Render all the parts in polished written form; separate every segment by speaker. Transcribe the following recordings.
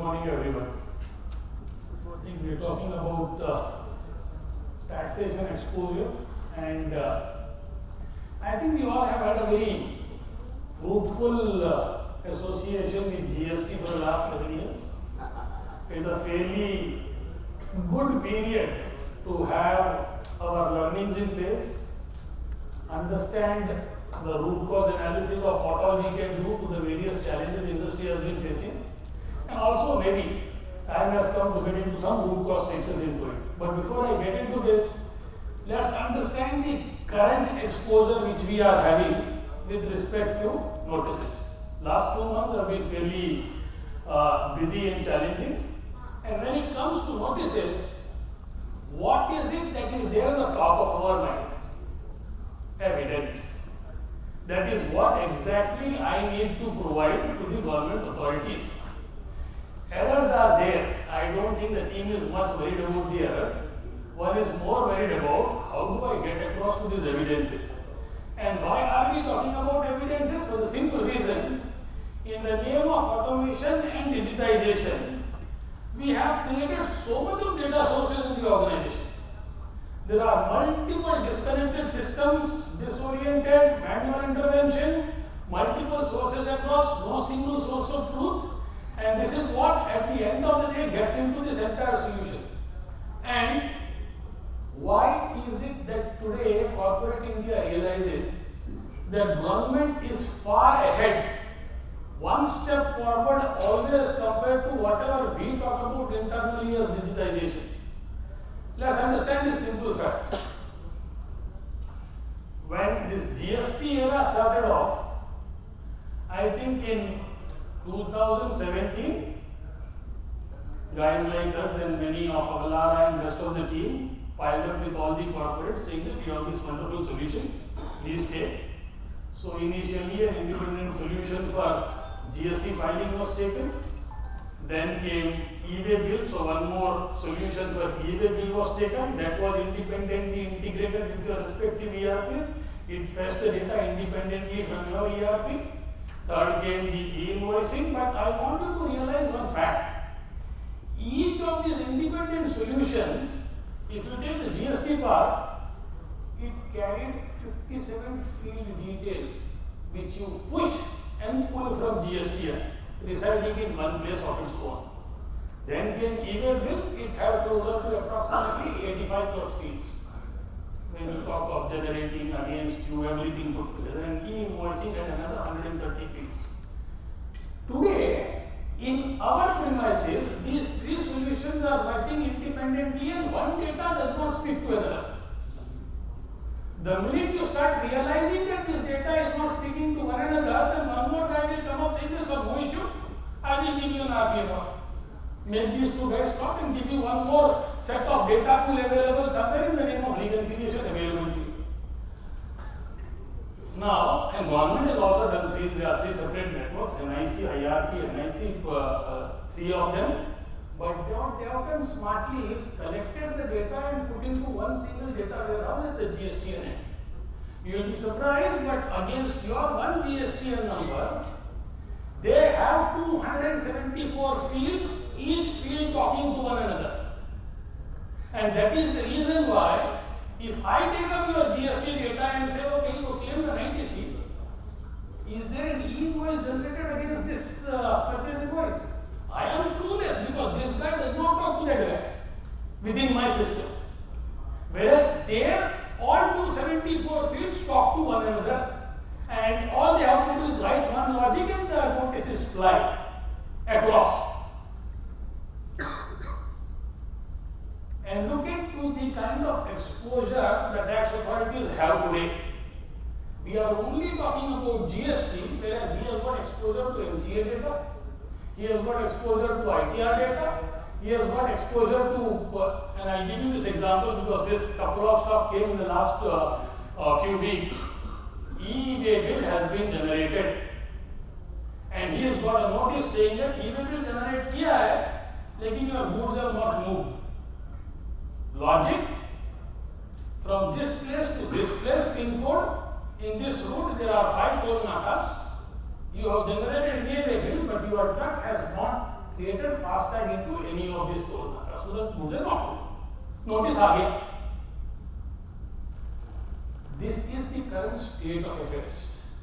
Speaker 1: morning, everyone. I think we are talking about taxation exposure, and I think we all have had a very fruitful association with GST for the last 7 years. It's a fairly good period to have our learnings in place, understand the root cause analysis of what all we can do to the various challenges industry has been facing, and also maybe time has come to get into some root cause fixes into it. But before I get into this, let's understand the current exposure which we are having with respect to notices. Last 2 months have been fairly busy and challenging. And when it comes to notices, what is it that is there on the top of our mind? Evidence. That is what exactly I need to provide to the government authorities. Errors are there. I don't think the team is much worried about the errors. One is more worried about how do I get across to these evidences. And why are we talking about evidences? For the simple reason, in the name of automation and digitization, we have created so much of data sources in the organization. There are multiple disconnected systems, disoriented, manual intervention, multiple sources across, no single source of truth. And this is what at the end of the day gets into this entire solution. And why is it that today corporate India realizes that government is far ahead, one step forward always compared to whatever we talk about internally as digitization? Let's understand this simple fact. When this GST era started off, I think in 2017, guys like us and many of Avalara and rest of the team piled up with all the corporates saying that we have this wonderful solution, please take. So initially an independent solution for GST filing was taken. Then came e-way bill, so one more solution for e-way bill was taken. That was independently integrated with your respective ERPs. It fetched the data independently from your ERP. Third came the e-invoicing, but I want you to realize one fact. Each of these independent solutions, if you take the GST part, it carried 57 field details which you push and pull from GST, residing in one place of its own. Then came e-way bill, it had closer to approximately 85 plus fields. When you talk of generating against you, everything put together, and e-invoicing had another 130 fields. Today, in our premises, these 3 solutions are working independently and one data does not speak to another. The minute you start realizing that this data is not speaking to one another, then one more guy will come up saying, there's no issue, I will give you an RPM. Make these 2 guys stop and give you one more set of data pool available somewhere in the name of reconciliation available to you. Now, and government has also done there are 3 separate networks, NIC, IRP, NIC, 3 of them. But what they have done smartly is collected the data and put into one single data warehouse at the GSTN end. You will be surprised, but against your one GSTN number, they have 274 fields, each field talking to one another. And that is the reason why, if I take up your GST data and say, okay, you claim the 90C, is there an e-invoice generated against this purchase invoice? I am clueless because this guy does not talk to that guy within my system. Whereas there, all 274 fields talk to one another, and all they have to do is write one logic and the notices fly across. And look into the kind of exposure the tax authorities have today. We are only talking about GST, whereas he has got exposure to MCA data, he has got exposure to ITR data, he has got exposure to, and I'll give you this example because this couple of stuff came in the last few weeks. E-way bill has been generated, and he has got a notice saying that e-way bill generate kiya hai, lekin your goods have not moved. Logic, from this place to this place, pin code, in this route there are 5 toll nakas. You have generated e-way bill, but your truck has not created FASTag into any of these toll nakas. So that मुझे notice आ गया. This is the current state of affairs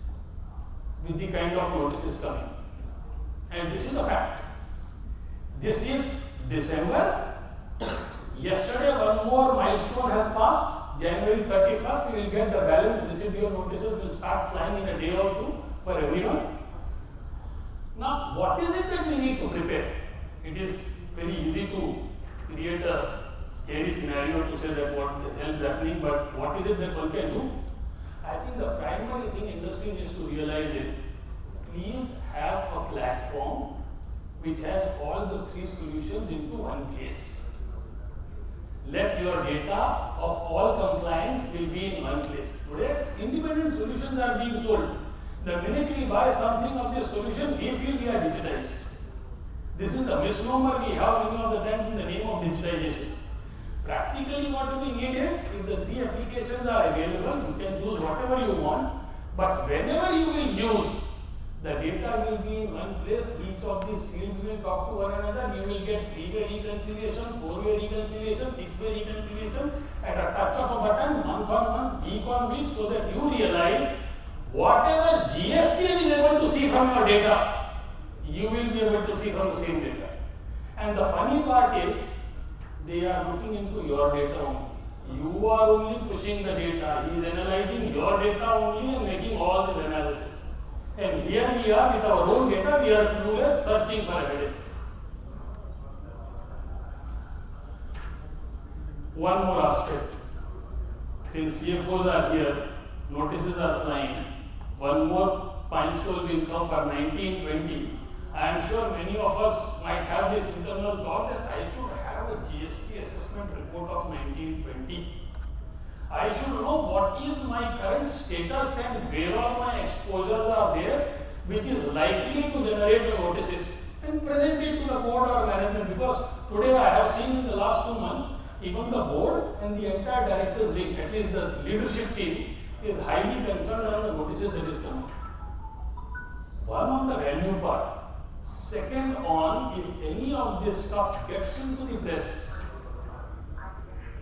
Speaker 1: with the kind of notices coming. And this is the fact. This is December. Yesterday, one more milestone has passed. January 31st, you will get the balance residual notices will start flying in a day or two for everyone. Now, what is it that we need to prepare? It is very easy to create a scary scenario to say that what the hell is happening, but what is it that one can do? I think the primary thing industry needs to realize is, please have a platform which has all the three solutions into one place. Let your data of all compliance will be in one place. Today, independent solutions are being sold. The minute we buy something of this solution, we feel we are digitized. This is the misnomer we have many of the times in the name of digitization. Practically, what we need is, if the three applications are available, you can choose whatever you want, but whenever you will use, the data will be in one place, each of these fields will talk to one another, you will get 3-way reconciliation, 4-way reconciliation, 6-way reconciliation at a touch of a button, month on month, week on week, so that you realize whatever GSTN is able to see from your data, you will be able to see from the same data. And the funny part is, they are looking into your data only. You are only pushing the data. He is analyzing your data only and making all this analysis. And here we are with our own data, we are clueless, searching for evidence. One more aspect. Since CFOs are here, notices are flying, one more milestone will come for 1920. I am sure many of us might have this internal thought that I should have a GST assessment report of 1920. I should know what is my current status and where all my exposures are there, which is likely to generate notices, and present it to the board or management, because today I have seen in the last 2 months, even the board and the entire directors wing, at least the leadership team, is highly concerned on the notices that is coming. One on the value part. Second on, if any of this stuff gets into the press,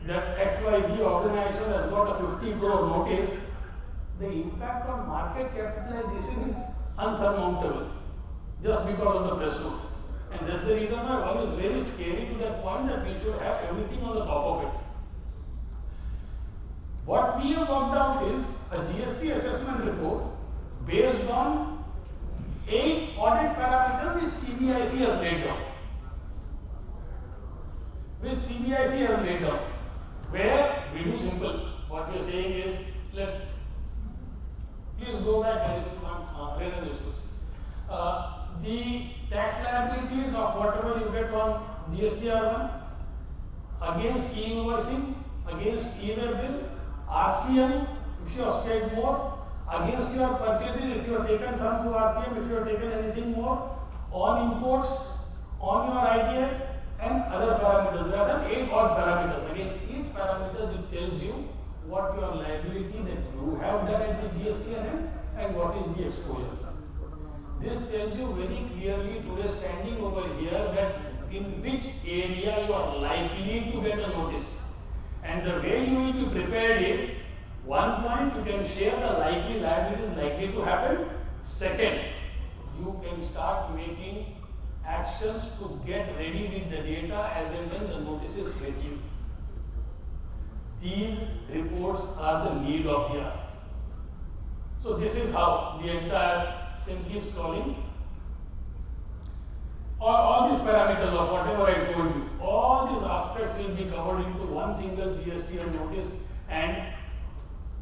Speaker 1: that XYZ organization has got a 50 crore notice, the impact on market capitalization is unsurmountable just because of the press note. And that's the reason why one is very scary to that point that we should have everything on the top of it. What we have worked out is a GST assessment report based on 8 audit parameters which CBIC has laid down. Where we do simple. What we are saying is, let's please go back and if you want the tax liabilities of whatever you get on GSTR1 against e-invoicing, against e-way bill, RCM if you have stayed more, against your purchases if you have taken some to RCM, if you have taken anything more, on imports, on your IDS, and other parameters. There are some 8 odd parameters. Against each parameter, it tells you what your liability that you have done at the GSTN and what is the exposure. This tells you very clearly today standing over here that in which area you are likely to get a notice. And the way you will be prepared is, one point, you can share the likely liabilities likely to happen. Second, you can start making actions to get ready with the data as and when the notices hit you. These reports are the need of the hour. So this is how the entire thing keeps calling. All these parameters of whatever I told you, all these aspects will be covered into one single GSTN notice. And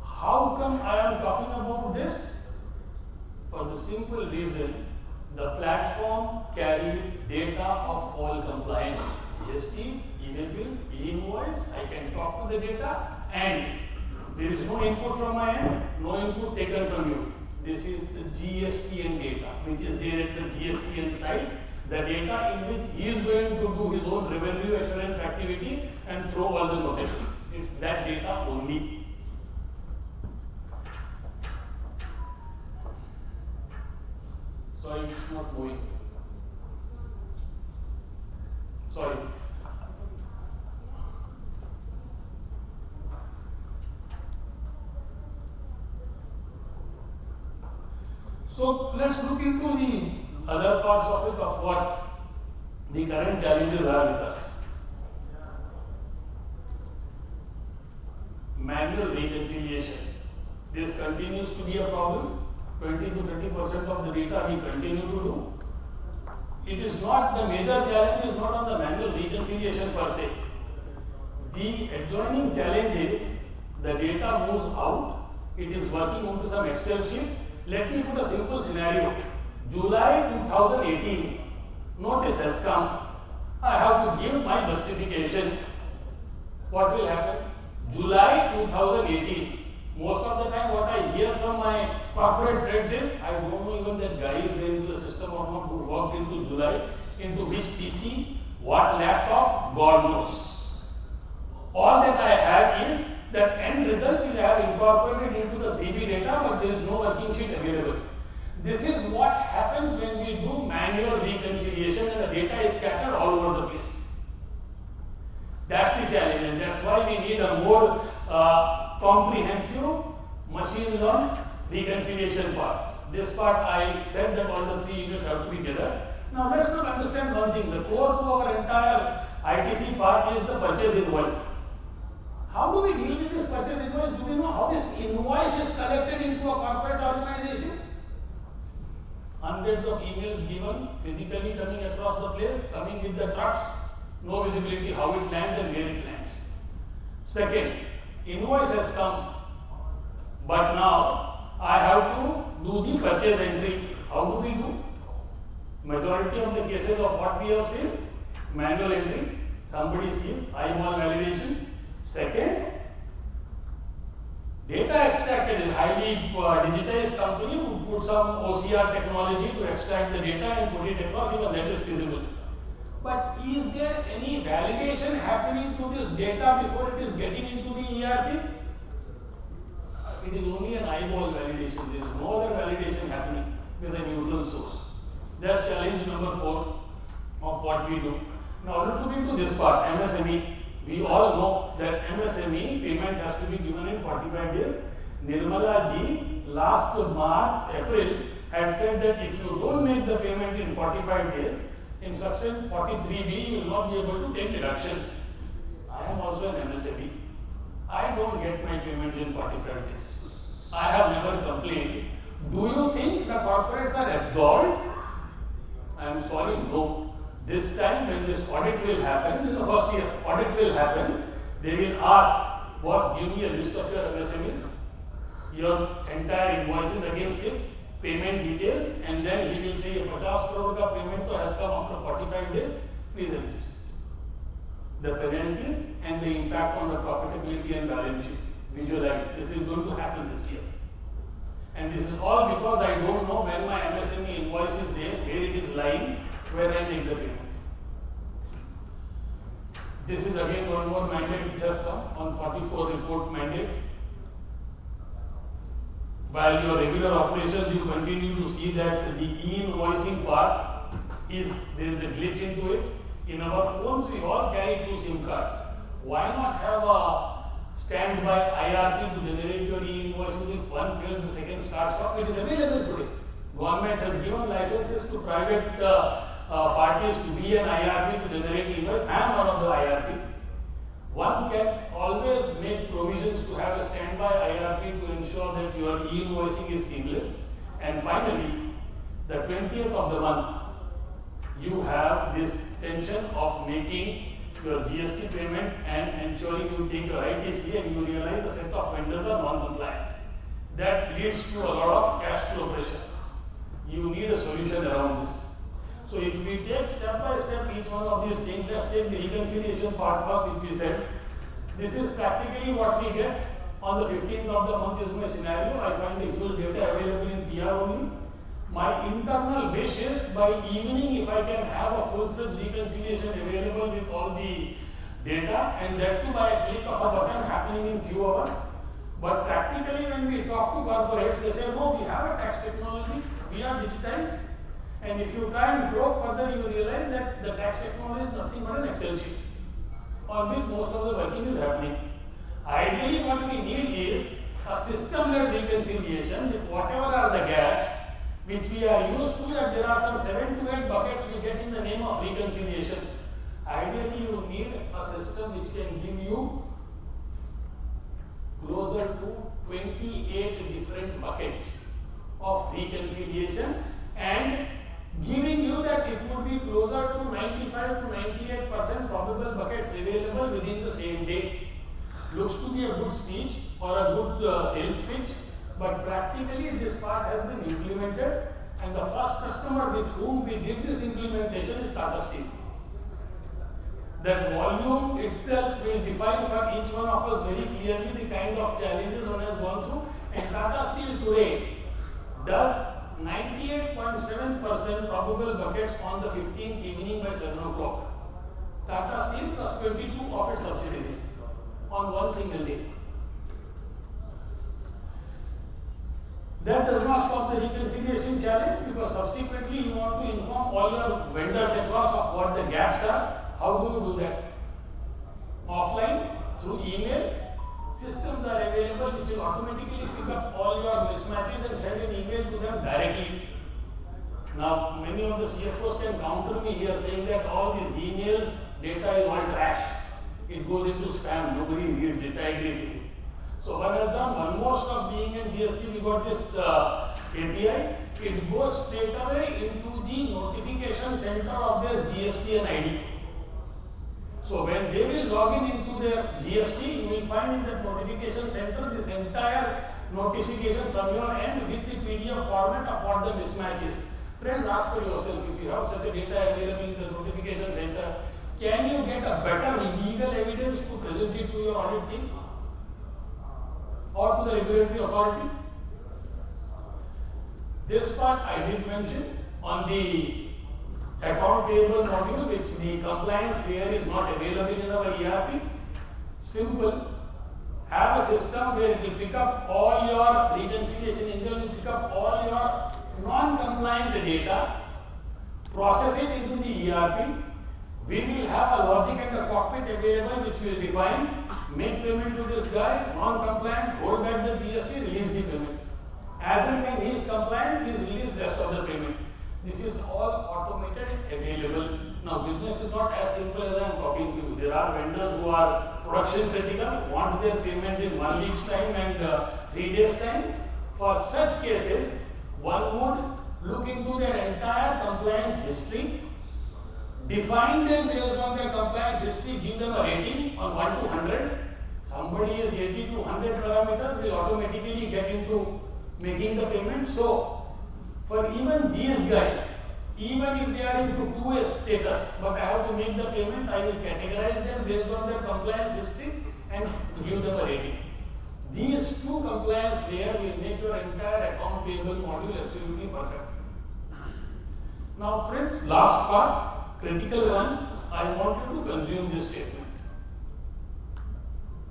Speaker 1: how come I am talking about this? For the simple reason, the platform carries data of all compliance. GST, e-way bill, e-invoice, I can talk to the data, and there is no input from my end, no input taken from you. This is the GSTN data, which is there at the GSTN site, the data in which he is going to do his own revenue assurance activity and throw all the notices. It's that data only. Sorry, it's not moving. So let's look into the other parts of it, of what the current challenges are with us. Manual reconciliation. This continues to be a problem. 20 to 30% of the data we continue to do. It is not, the major challenge is not on the manual reconciliation per se. The adjoining challenge is the data moves out, it is working onto some Excel sheet. Let me put a simple scenario. July 2018, notice has come. I have to give my justification. What will happen? July 2018. Most of the time what I hear from my corporate friends is, I don't know even that guy is there in the system or not, who worked into July, into which PC, what laptop, God knows. All that I have is that end result which I have incorporated into the 3B data, but there is no working sheet available. This is what happens when we do manual reconciliation and the data is scattered all over the place. That's the challenge, and that's why we need a more comprehensive machine learned reconciliation part. This part I said that all the 3 units have to be together. Now let's not understand one thing. The core to our entire ITC part is the purchase invoice. How do we deal with this purchase invoice? Do we know how this invoice is collected into a corporate organization? Hundreds of emails given, physically coming across the place, coming with the trucks, no visibility how it lands and where it lands. Second, invoice has come, but now I have to do the purchase entry. How do we do? Majority of the cases of what we have seen, manual entry, somebody sees, IMAL validation. Second, data extracted in highly digitized company would put some OCR technology to extract the data and put it across, even that is feasible. But is there any validation happening to this data before it is getting into the ERP? It is only an eyeball validation. There is no other validation happening with a neutral source. That's challenge number 4 of what we do. Now let's look into this part, MSME. We all know that MSME payment has to be given in 45 days. Nirmala ji last March, April had said that if you don't make the payment in 45 days, in section 43B, you will not be able to take deductions. I am also an MSME. I don't get my payments in 45 days. I have never complained. Do you think the corporates are absolved? I am sorry, no. This time when this audit will happen, this is the first year, audit will happen, they will ask, boss, give me a list of your MSMEs, your entire invoices against it, payment details, and then he will say, 50 crore ka payment to has come after 45 days, please adjust it. The penalties and the impact on the profitability and balance sheet, visualize, this is going to happen this year. And this is all because I don't know when my MSME invoice is there, where it is lying, where I make the payment. This is again one more mandate which has come on 44 report mandate. While your regular operations, you continue to see that the e-invoicing part is, there is a glitch into it. In our phones, we all carry 2 SIM cards. Why not have a standby IRP to generate your e-invoices? If one fails, the second starts off. It is available today. Government has given licenses to private parties to be an IRP to generate invoice. I am one of the IRP. One can always make provisions to have a standby IRP to ensure that your e-invoicing is seamless. And finally, the 20th of the month, you have this tension of making your GST payment and ensuring you take your ITC and you realize a set of vendors are non-compliant. That leads to a lot of cash flow pressure. You need a solution around this. So if we take step by step each one of these things, let's take the reconciliation part first, which we said. This is practically what we get on the 15th of the month is my scenario. I find the huge data available in PR only. My internal wish is by evening, if I can have a full-fledged reconciliation available with all the data, and that too by a click of a button happening in few hours. But practically when we talk to corporates, they say, no, we have a tax technology, we are digitized. And if you try and probe further, you realize that the tax technology is nothing but an Excel sheet on which most of the working is happening. Ideally, what we need is a system-led reconciliation with whatever are the gaps, which we are used to, that there are some 7 to 8 buckets we get in the name of reconciliation. Ideally, you need a system which can give you closer to 28 different buckets of reconciliation, and giving you that it would be closer to 95 to 98% probable buckets available within the same day. Looks to be a good speech or a good sales speech, but practically this part has been implemented, and the first customer with whom we did this implementation is Tata Steel. That volume itself will define for each one of us very clearly the kind of challenges one has gone through, and Tata Steel today does 98.7% probable buckets on the 15th evening by 7 o'clock. Tata Steel plus 22 of its subsidiaries on one single day. That does not stop the reconciliation challenge, because subsequently you want to inform all your vendors across of what the gaps are. How do you do that? Offline, through email. Systems are available which will automatically pick up all your mismatches and send an email to them directly. Now, many of the CFOs can counter me here saying that all these emails, data is all trash. It goes into spam, nobody reads it, I agree to you. So one has done one more stuff. Being in GST, we got this API. It goes straight away into the notification center of their GST and ID. So when they will log in into their GST, you will find in that notification center this entire notification from your end with the PDF format of what the mismatch is. Friends, ask for yourself, if you have such a data available in the notification center, can you get a better legal evidence to present it to your audit team or to the regulatory authority? This part I did mention on the account payable module, which the compliance layer is not available in our ERP. Simple. Have a system where it will pick up all your reconciliation engine, will pick up all your non-compliant data, process it into the ERP. We will have a logic and a cockpit available which will define, make payment to this guy, non-compliant, hold back the GST, release the payment. As and when he is compliant, please release rest of the payment. This is all automated and available. Now, business is not as simple as I am talking to you. There are vendors who are production critical, want their payments in 1 week's time and 3 days' time. For such cases, one would look into their entire compliance history, define them based on their compliance history, give them a rating on 1 to 100. Somebody is 80 to 100 parameters, will automatically get into making the payment. So, for even these guys, even if they are into 2A status, but I have to make the payment, I will categorize them based on their compliance history and give them a rating. These two compliance layer will make your entire account payable module absolutely perfect. Now friends, last part, critical one, I want you to consume this statement.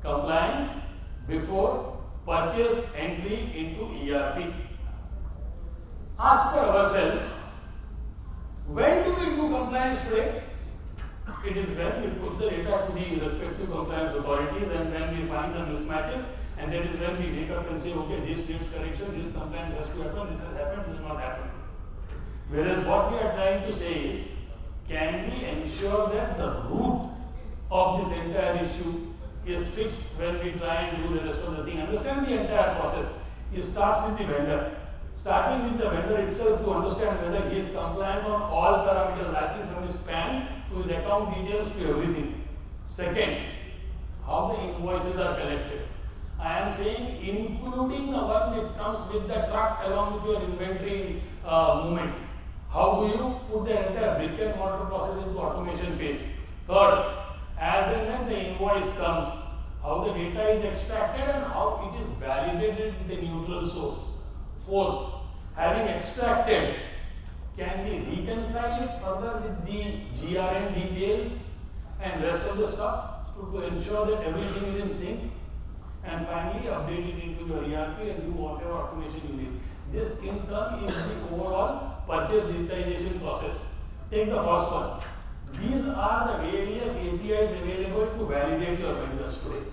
Speaker 1: Compliance before purchase entry into ERP. Ask for ourselves, when do we do compliance today? It is when we push the data to the respective compliance authorities and when we find the mismatches, and that is when we wake up and say, okay, this needs correction, this compliance has to happen, this has happened, this has not happened. Whereas what we are trying to say is, can we ensure that the root of this entire issue is fixed when we try and do the rest of the thing? Understand the entire process. It starts with the vendor. Starting with the vendor itself to understand whether he is compliant on all parameters, I think from his PAN to his account details to everything. Second, how the invoices are collected. I am saying including the one that comes with the truck along with your inventory movement. How do you put the entire brick and mortar process into automation phase? Third, as and when the invoice comes, how the data is extracted and how it is validated with the neutral source. Fourth, having extracted, can we reconcile it further with the GRN details and rest of the stuff to ensure that everything is in sync? And finally, update it into your ERP and do whatever automation you need. This in turn is the overall purchase digitization process. Take the first one. These are the various APIs available to validate your vendors today.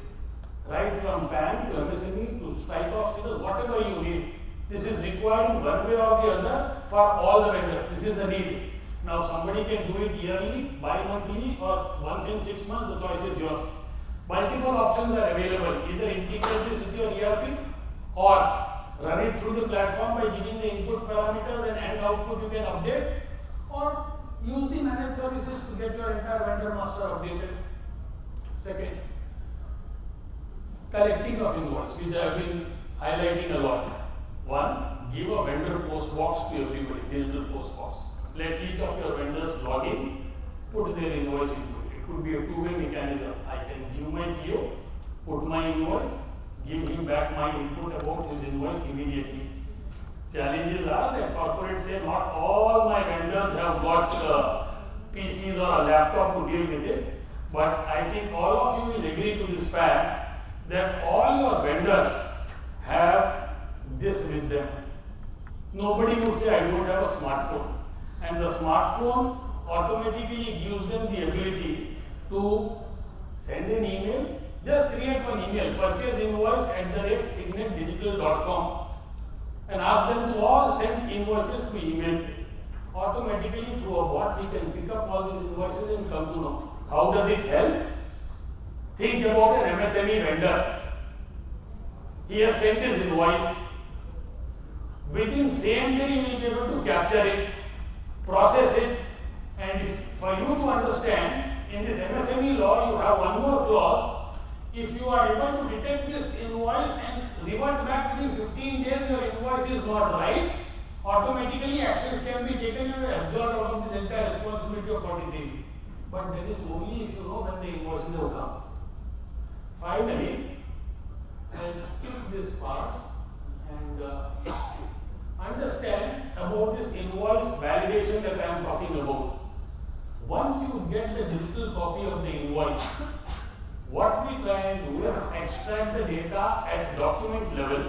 Speaker 1: Right from PAN to MSME to type of status, whatever you need. This is required in one way or the other for all the vendors. This is a need. Now somebody can do it yearly, bi-monthly, or once in 6 months. The choice is yours. Multiple options are available. Either integrate this with your ERP or run it through the platform by giving the input parameters and end output you can update, or use the managed services to get your entire vendor master updated. Second, collecting of invoice, which I have been highlighting a lot. One, give a vendor post box to everybody, digital post box. Let each of your vendors log in, put their invoice into it. It could be a two-way mechanism. I can give my PO, put my invoice, give him back my input about his invoice immediately. Challenges are that corporates say not all my vendors have got PCs or a laptop to deal with it, but I think all of you will agree to this fact that all your vendors have this with them. Nobody would say I don't have a smartphone, and the smartphone automatically gives them the ability to send an email. Just create one email, purchase invoice @cygnetdigital.com, and ask them to all send invoices through email. Automatically through a bot, we can pick up all these invoices and come to know. How does it help? Think about an MSME vendor. He has sent his invoice. Within same day, you will be able to capture it, process it, and for you to understand, in this MSME law, you have one more clause. If you are able to detect this invoice and revert back within 15 days, your invoice is not right, automatically actions can be taken and absorbed out of this entire responsibility of 43B. But that is only if you know when the invoices have come. Finally, I'll skip this part and understand about this invoice validation that I am talking about. Once you get the digital copy of the invoice, what we try and do is extract the data at document level,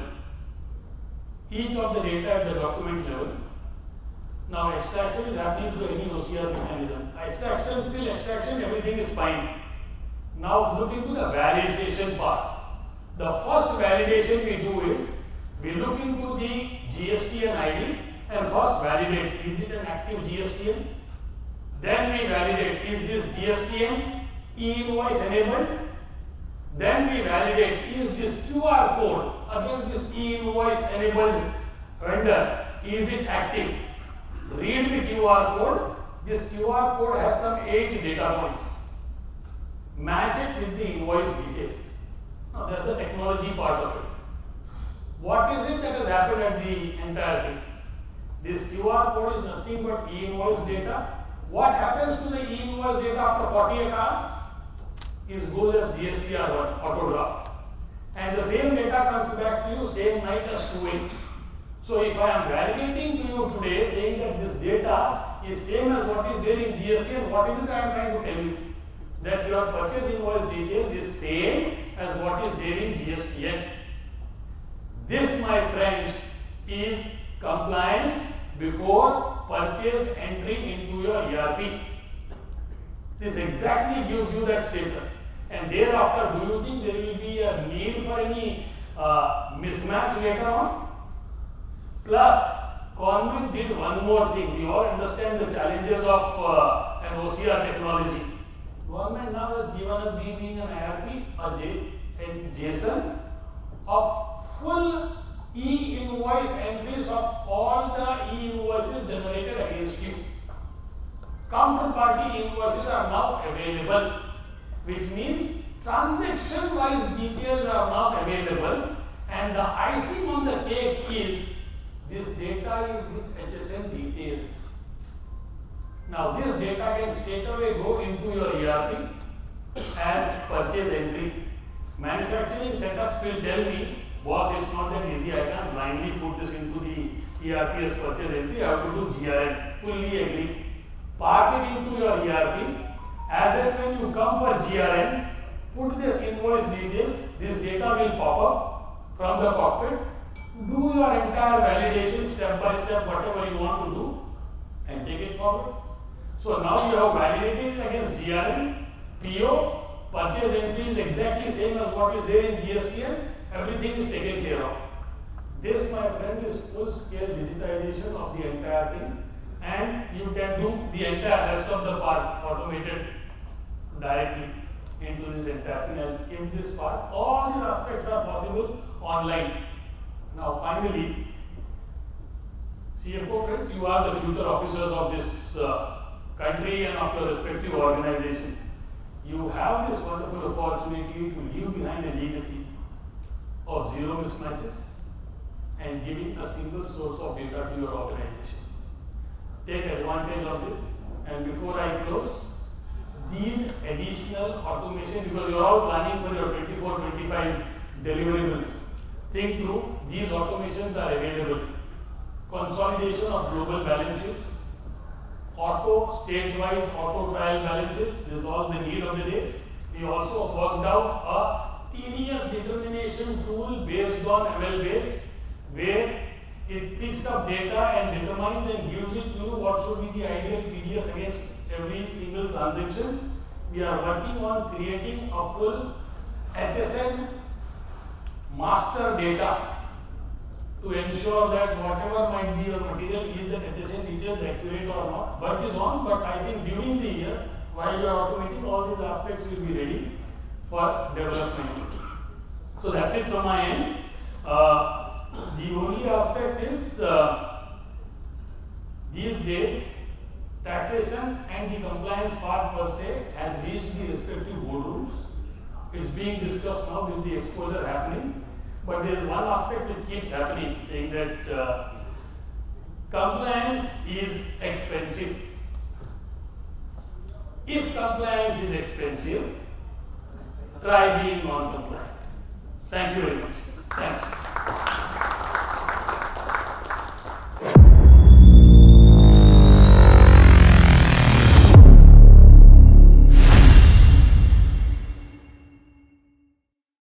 Speaker 1: each of the data at the document level. Now extraction is happening through any OCR mechanism. Extraction, till extraction, everything is fine. Now look into the validation part. The first validation we do is, we look into the GSTN ID and first validate, is it an active GSTN? Then we validate, is this GSTN e-invoice enabled? Then we validate, is this QR code against this e-invoice enabled vendor, is it active? Read the QR code. This QR code has some 8 data points. Match it with the invoice details. Now that's the technology part of it. What is it that has happened at the entire thing? This QR code is nothing but e-invoice data. What happens to the e-invoice data after 48 hours? It goes as GSTR1 auto draft. And the same data comes back to you same night as 2A. So if I am validating to you today saying that this data is same as what is there in GSTN, what is it I am trying to tell you? That your purchase invoice details is same as what is there in GSTN. This, my friends, is compliance before purchase entry into your ERP. This exactly gives you that status. And thereafter, do you think there will be a need for any mismatch later on? Plus, government did one more thing. We all understand the challenges of an OCR technology. Government now has given us, being an IRP, a JSON of full e-invoice entries of all the e-invoices generated against you. Counterparty invoices are now available, which means transaction-wise details are now available, and the icing on the cake is this data is with HSN details. Now this data can straight away go into your ERP as purchase entry. Manufacturing setups will tell me, boss, it's not that easy, I can't blindly put this into the ERP as purchase entry, I have to do GRN. Fully agree. Park it into your ERP, as and when you come for GRN, put this invoice details, this data will pop up from the cockpit, do your entire validation step by step, whatever you want to do, and take it forward. So now you have validated against GRN, PO, purchase entry is exactly same as what is there in GSTN, everything is taken care of. This, my friend, is full-scale digitization of the entire thing, and you can do the entire rest of the part automated directly into this entire thing. I'll skip this part. All these aspects are possible online. Now, finally, CFO friends, you are the future officers of this country and of your respective organizations. You have this wonderful opportunity to leave behind a legacy of zero mismatches and giving a single source of data to your organization. Take advantage of this. And before I close, these additional automation, because you're all planning for your 24-25 deliverables, think through, these automations are available. Consolidation of global balance sheets, state-wise auto trial balances, this is all the need of the day. We also worked out a tedious determination tool based on ML based, where it picks up data and determines and gives it to you what should be the ideal TDS against every single transaction. We are working on creating a full HSN master data to ensure that whatever might be your material is that HSN details accurate or not. Work is on, but I think during the year, while you are automating, all these aspects will be ready for development. So that's it from my end. The only aspect is these days, taxation and the compliance part per se has reached the respective boardrooms. It's being discussed now with the exposure happening. But there is one aspect that keeps happening, saying that compliance is expensive. If compliance is expensive, try being non-compliant. Thank you very much. Thanks.